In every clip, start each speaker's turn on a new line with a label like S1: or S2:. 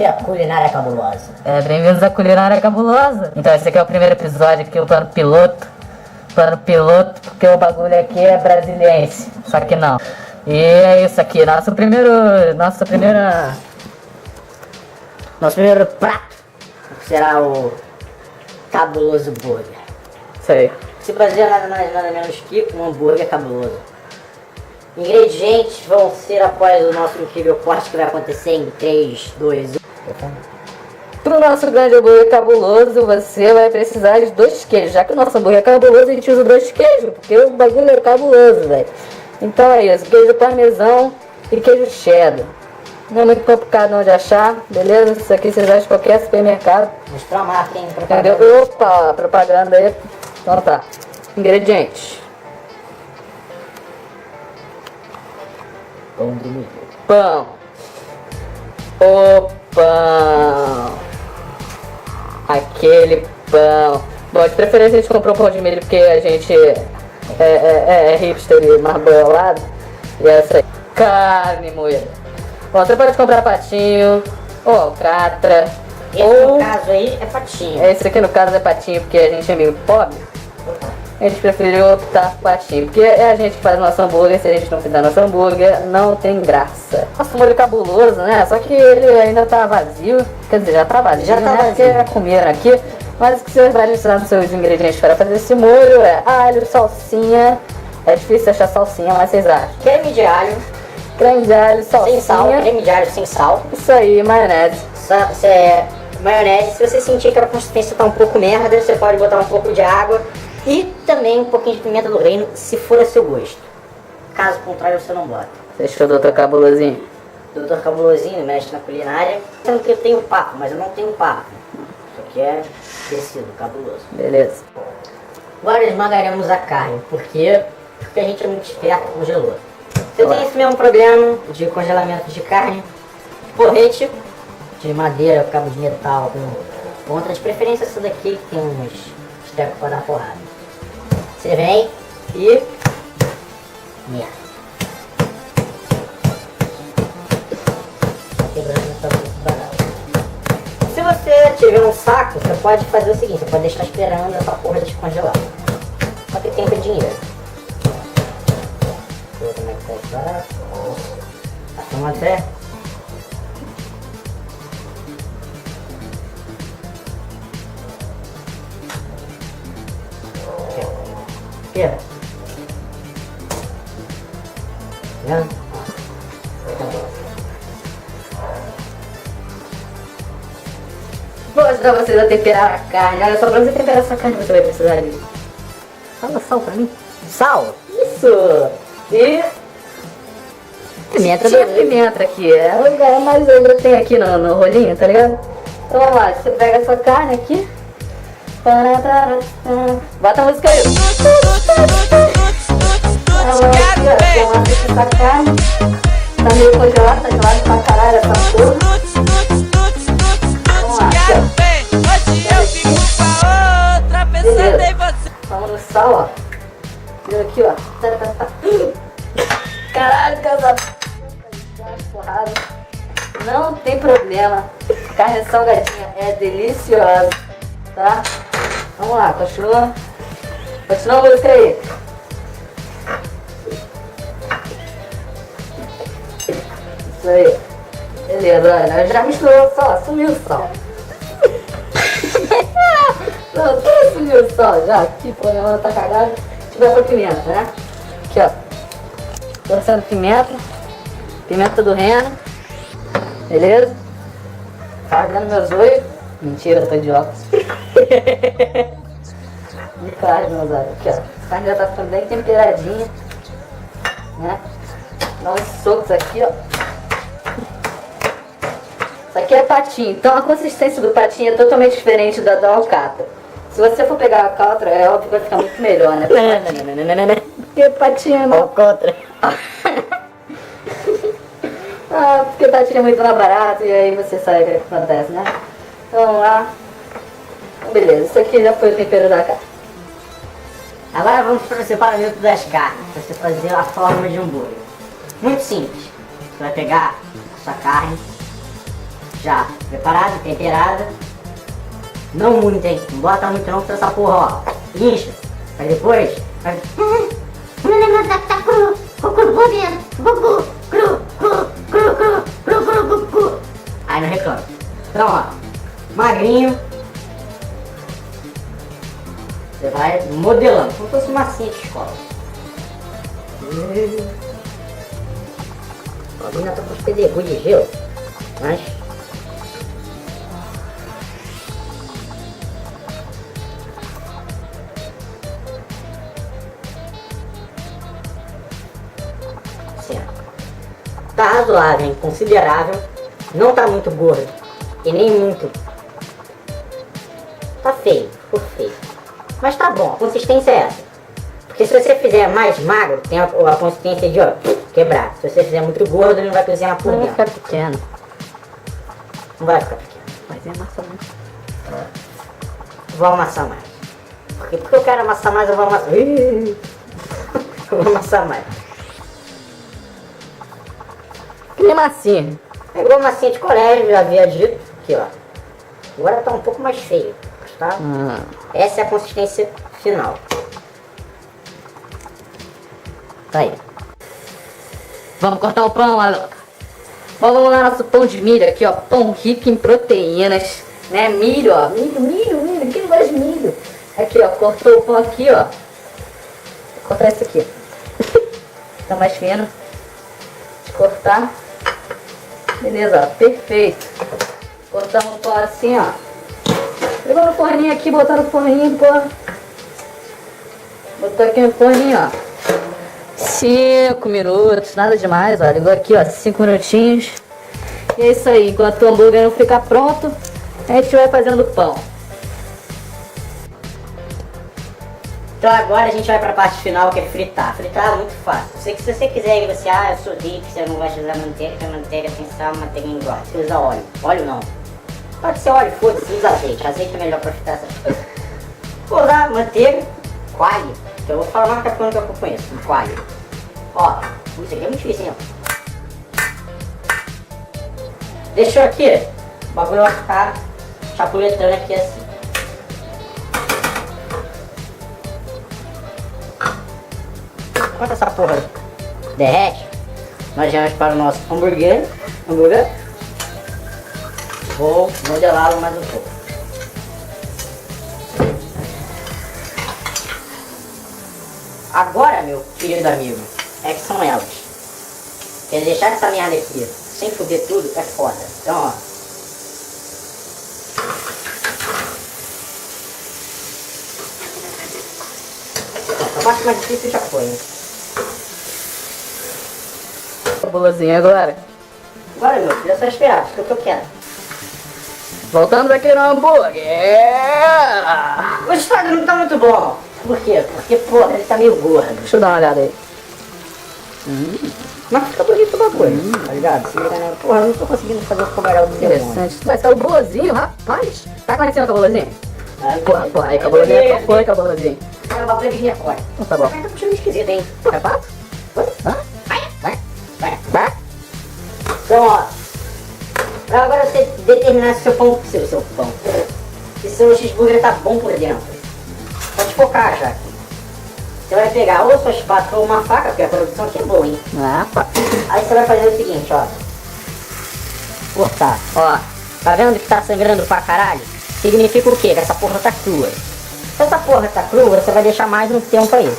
S1: que é a culinária cabulosa.
S2: Bem-vindos à Culinária Cabulosa. Então esse aqui é o primeiro episódio aqui, o plano piloto. Plano piloto, porque o bagulho aqui é brasiliense, só que não. E é isso aqui, nosso primeiro
S1: prato será o cabuloso burger.
S2: Isso aí.
S1: Se baseia nada mais nada menos que um hambúrguer cabuloso. Ingredientes vão ser após o nosso incrível corte que vai acontecer em 3, 2, 1.
S2: Pro nosso grande hambúrguer cabuloso, você vai precisar de 2 queijos. Já que o nosso hambúrguer é cabuloso, a gente usa 2 queijos, porque o bagulho é cabuloso, velho. Então é isso, queijo parmesão e queijo cheddar. Não é muito complicado não de achar, beleza? Isso aqui vocês acham em qualquer supermercado.
S1: Mostrar a marca, hein?
S2: Entendeu? Opa, propaganda aí. Então tá. Ingredientes.
S1: Pão de milho.
S2: Pão. O pão. Aquele pão. Bom, de preferência a gente comprou um pão de milho porque a gente é hipster e marbolado. E é essa aí. Carne moída. Bom, você pode comprar patinho ou alcatra.
S1: Esse
S2: ou...
S1: no caso aí é patinho.
S2: Esse aqui no caso é patinho porque a gente é meio pobre. A gente preferiu optar por patinho, porque é a gente que faz nosso hambúrguer. Se a gente não fizer nosso hambúrguer, não tem graça. Nosso molho cabuloso, né? Só que ele ainda tá vazio. Quer dizer, já tá vazio,
S1: Já tá
S2: né?
S1: vazio.
S2: Porque já comeram aqui. Mas o que você vai precisar dos seus ingredientes para fazer esse molho é alho, salsinha. É difícil achar salsinha, mas vocês acham.
S1: Creme de alho,
S2: Creme de alho, salsinha.
S1: sem sal, creme de alho sem sal.
S2: Isso aí, maionese.
S1: Maionese, se você sentir que a consistência tá um pouco merda, você pode botar um pouco de água. E também um pouquinho de pimenta do reino, se for a seu gosto. Caso contrário, você não bota.
S2: Fechou, doutor Cabulosinho?
S1: Doutor Cabulosinho, mestre na culinária. Sendo que eu tenho papo, mas eu não tenho papo. Isso aqui é tecido cabuloso.
S2: Beleza.
S1: Agora esmagaremos a carne, porque a gente é muito esperto e congelou. Você tem esse mesmo problema de congelamento de carne, porrete de madeira, cabo de metal com ponta, de preferência essa daqui que tem uns estecos para dar porrada. Você vem e... merda. Quebrando essa barato. Se você tiver um saco, você pode fazer o seguinte, você pode deixar esperando essa porra descongelar. Só que tempo é dinheiro. Deixa eu ver como é que tá esse barato. Tá até. Aqui, ó. Vendo?
S2: Vou ajudar vocês a temperar a carne. Olha só, pra você temperar essa carne você vai precisar de...
S1: Fala sal pra mim. Sal?
S2: Isso! E...
S1: Pimenta do
S2: tinha
S1: reino.
S2: pimenta aqui, é o lugar mais ainda tem aqui no rolinho, tá ligado? Então vamos lá, você pega a sua carne aqui. Bota a música aí. Essa carne tá meio congelada, tá gelado pra caralho essa porra. Vamos lá, aqui, ó. Beleza. Vamos no sal, ó. Vira aqui, ó. Caralho, casa. Porrada. Não tem problema. Carne salgadinha é deliciosa, tá? Vamos lá, continua. Continua a música aí. Isso aí. Beleza, olha, já misturou o sal, sumiu o sal. Não, tudo sumiu o sal já. Aqui, pô, minha mão tá cagada. A gente vai pra pimenta, né? Aqui, ó. Torcendo pimenta. Pimenta do reino. Beleza? Cagando meus olhos. Mentira, eu tô de óculos. De carne, meus olhos. Aqui, ó. A carne já tá ficando bem temperadinha. Né? Dá uns socos aqui, ó. Isso aqui é patinho. Então a consistência do patinho é totalmente diferente da alcatra. Se você for pegar a alcatra, é óbvio que vai ficar muito melhor, né? Porque patinho não.
S1: Contra.
S2: Ah, porque patinho é muito mais barato e aí você sabe o que acontece, né? Então vamos lá. Beleza, isso aqui já foi o tempero da carne.
S1: Agora vamos para o separamento das carnes, para você fazer a forma de hambúrguer. Muito simples. Você vai pegar a sua carne, já preparada, temperada. Não muito, hein? Não bota muito não, porque essa porra, ó, incha. Aí depois, vai...
S3: Meu negócio tá cru, cru por dentro, cru.
S1: Aí não reclama. Então, ó, magrinho. Você vai modelando, como se fosse massinha de escola. A menina tá com os pedregulhos de gelo, mas... Assim, ó. Tá razoável, hein? Considerável. Não tá muito gordo. E nem muito. Tá feio, ficou feio. Mas tá bom, a consistência é essa. Porque se você fizer mais magro, tem a consistência de, ó, quebrar. Se você fizer muito gordo, ele não vai cozinhar por
S2: Não vai
S1: dentro.
S2: ficar pequeno.
S1: Não vai ficar pequeno.
S2: Mas é massa muito.
S1: Vou amassar mais. Porque eu quero amassar mais, eu vou amassar. Eu vou amassar mais.
S2: Que massinha.
S1: É igual massinha de colégio, já havia dito. Aqui, ó. Agora tá um pouco mais feio, tá? Essa é a consistência final. Tá aí.
S2: Vamos cortar o pão, Alan. Vamos lá, nosso pão de milho aqui, ó. Pão rico em proteínas, né? Milho, ó. Milho. Quem gosta de milho? Aqui, ó. Cortou o pão aqui, ó. Vou cortar esse aqui. Tá mais fino. De cortar. Beleza, ó. Perfeito. Cortamos o pão assim, ó. Pegou no forninho aqui, botar no forninho, pô. Botou aqui no forninho, ó. 5 minutos, nada demais, ó. Ligou aqui, ó, 5 minutinhos. E é isso aí, enquanto o hambúrguer não ficar pronto, a gente vai fazendo o pão.
S1: Então agora a gente vai pra parte final, que é fritar. Fritar é muito fácil. Se você quiser, você, eu sou rico, você não gosta de usar manteiga, porque a manteiga tem sal, manteiga engorda. Você usa óleo. Óleo não. Pode ser óleo, foda-se, usa azeite. Azeite é melhor pra fritar essas coisas. Vou usar manteiga, coalho. Que eu vou falar uma capona que eu conheço, coalho. Ó, isso aqui é muito difícil, hein? Deixou aqui, o bagulho vai ficar chapuletando aqui assim. Enquanto essa porra derrete, nós vamos para o nosso hambúrguer. Vou modelá-lo mais um pouco. Agora, meu querido amigo, é que são elas. Quer deixar essa merda aqui sem foder tudo é foda. Então, ó. A parte mais difícil já foi, hein?
S2: Bolozinho agora.
S1: Agora, meu filho, é só esperar, porque é o que eu quero.
S2: Voltando aqui no hambúrguer.
S1: O estado não tá muito bom. Por quê? Porque, porra, ele tá meio gordo.
S2: Deixa eu dar uma olhada aí.
S1: Mas fica bonito o bagulho, tá ligado? Se liga, né? Porra, eu não tô conseguindo fazer o fogaréu do demônio.
S2: Interessante. Vai ser o bolozinho, rapaz. Tá conhecendo com o bolozinho?
S1: Aí,
S2: Porra, aí com o bolozinho. Qual foi com o bolozinho?
S1: É o bagulho de recorte.
S2: Então tá bom.
S1: Mas tá puxando esquisito, hein?
S2: É pato? Hã?
S1: Vai. Então, ó. Pra agora você determinar se o seu pão. Se o seu cheeseburger tá bom por dentro. Pode focar já aqui. Você vai pegar ou sua espátula ou uma faca, porque a produção aqui é boa, hein?
S2: Ah, pá.
S1: Aí você vai fazer o seguinte, ó. Cortar. Ó. Tá vendo que tá sangrando pra caralho? Significa o quê? Que essa porra tá crua. Se essa porra tá crua, você vai deixar mais um tempo aí.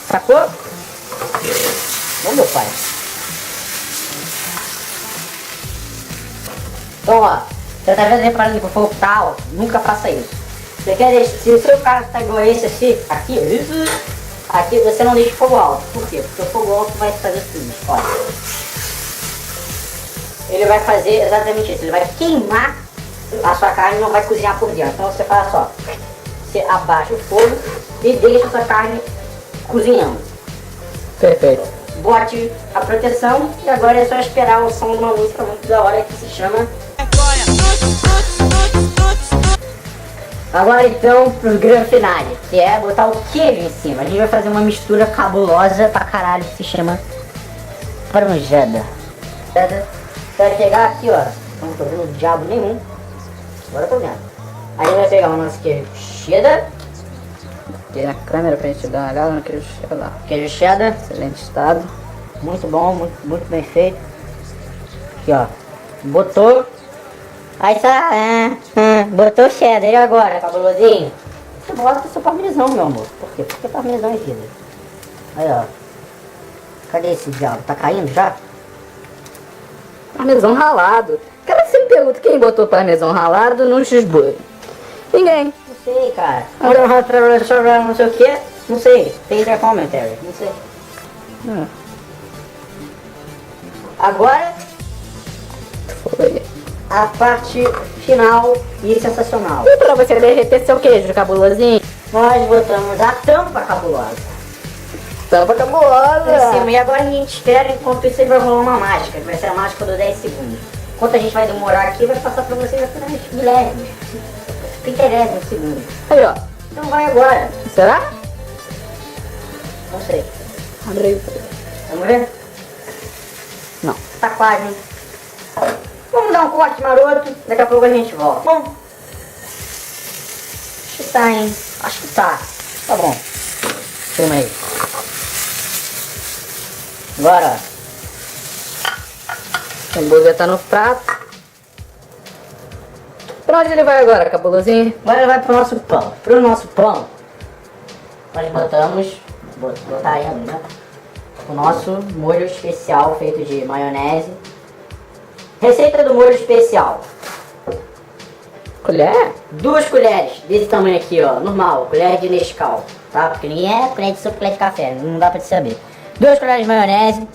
S1: Sacou? Ô, meu pai. Então, ó. Você tá vendo reparando que o fogo tá alto? Nunca faça isso. Você quer deixar, se o seu carro tá igual esse assim, aqui você não deixa o fogo alto. Por quê? Porque o fogo alto vai fazer tudo. Olha. Ele vai fazer exatamente isso. Ele vai queimar a sua carne e não vai cozinhar por dentro. Então você faz só. Você abaixa o fogo e deixa a sua carne cozinhando.
S2: Perfeito.
S1: Bote a proteção e agora é só esperar o som de uma música muito da hora que se chama... Agora então pro grande finale, que é botar o queijo em cima. A gente vai fazer uma mistura cabulosa pra caralho que se chama franjada. Você vai pegar aqui, ó, Não tô vendo diabo nenhum. Agora eu tô vendo. Aí vai pegar o nosso queijo cheddar.
S2: Aqui na câmera pra gente dar uma olhada no queijo cheddar.
S1: Queijo cheddar.
S2: Excelente estado.
S1: Muito bom, muito bem feito. Aqui, ó. Botou. Aí tá. Botou o cheddar. E agora, cabulosinho? Você bota seu parmesão, meu amor. Por quê? Porque parmesão é vida. Aí, ó. Cadê esse diabo? Tá caindo já?
S2: Parmesão ralado. Cara, você me pergunta quem botou parmesão ralado no cheeseburger? Ninguém.
S1: Não sei, cara. Não sei o que. Não sei. Tem já comentário. Não sei. Agora,
S2: Foi.
S1: a parte final e sensacional.
S2: E pra você derreter seu queijo cabulosinho?
S1: Nós botamos a tampa cabulosa
S2: Tampa cabulosa.
S1: em cima. E agora a gente espera, enquanto isso ele vai rolar uma mágica, que vai ser a mágica do 10 segundos. Enquanto a gente vai demorar aqui, vai passar pra vocês apenas milésimos. 30 segundos.
S2: Aí, ó.
S1: Então vai agora.
S2: Será?
S1: Não sei.
S2: Abre aí.
S1: Vamos ver?
S2: Não.
S1: Tá quase, hein? Vamos dar um corte maroto, daqui a pouco a gente volta. Bom, acho que tá, hein? Acho que tá. Tá bom. Filma aí. Agora,
S2: O hambúrguer tá no prato. Pra onde ele vai agora, cabulosinho?
S1: agora vai pro nosso pão. Pro nosso pão, nós botamos, vou botar aí ainda, o nosso molho especial feito de maionese. Receita do molho especial.
S2: Colher?
S1: 2 colheres desse tamanho aqui, ó, normal, colher de Nescau, tá? Porque ninguém é colher de sopa, colher de café, não dá pra te saber. 2 colheres de maionese,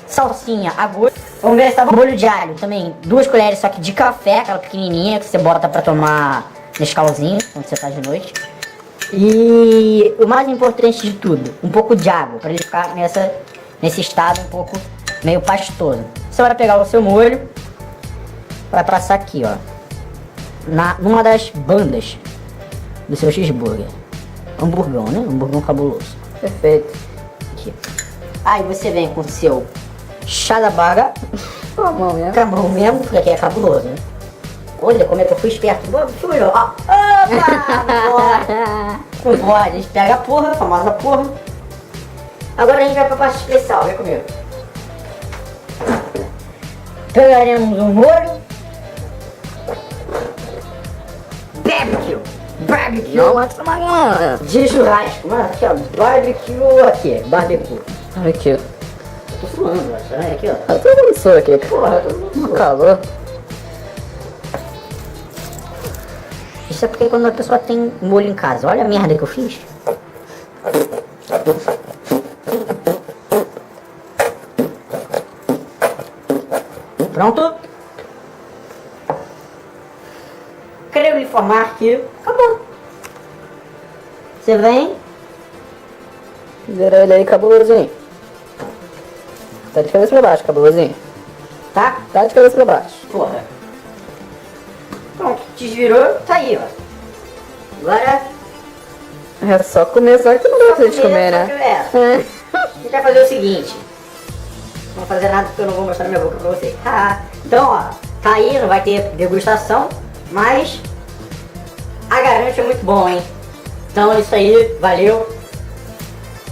S1: salsinha a gosto. Vamos ver se tá molho de alho também, 2 colheres só que de café, aquela pequenininha que você bota pra tomar Nescauzinho, quando você tá de noite. E o mais importante de tudo, um pouco de água, pra ele ficar nesse estado um pouco meio pastoso. Você vai pegar o seu molho, vai passar aqui, ó, numa das bandas do seu cheeseburger. Hamburgão, né? Hamburgão cabuloso.
S2: Perfeito.
S1: Aqui. Aí você vem com o seu chá da baga,
S2: Com a mão mesmo.
S1: acabou mesmo, porque aqui é cabuloso, né? Olha como é que eu fui esperto. Fui, ó. Opa! Bora! Com bora, a gente pega a porra, a famosa porra. Agora a gente vai pra parte especial, vem comigo. Pegaremos um molho. Barbecue.
S2: Não, mas uma...
S1: De churrasco, mano, aqui ó, barbecue.
S2: Aqui.
S1: Tô suando, acho, né? Aqui ó.
S2: Eu tô com isso aqui.
S1: Porra, eu tô
S2: Um calor.
S1: Isso é porque quando a pessoa tem molho em casa, olha a merda que eu fiz. Pronto? Quero lhe informar que acabou. Você vem,
S2: Vira ele aí, cabulosinho. Tá de cabeça pra baixo, cabulosinho.
S1: tá?
S2: Tá de cabeça pra baixo.
S1: Porra. Pronto, desvirou, tá aí, ó. Agora,
S2: É só comer, só que não dá pra gente comer, né?
S1: É. A gente vai fazer o seguinte. Não vou fazer nada porque eu não vou mostrar minha boca pra vocês. Então, ó, tá aí, não vai ter degustação, mas a garante é muito bom, hein? Então é isso aí, valeu.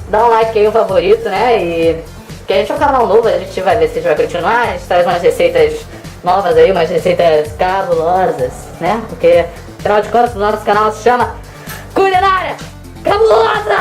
S2: Dá um like aí, um favorito, né? E que a gente é um canal novo, a gente vai ver se a gente vai continuar. A gente traz umas receitas novas aí, umas receitas cabulosas, né? Porque, afinal de contas, o nosso canal se chama Culinária Cabulosa!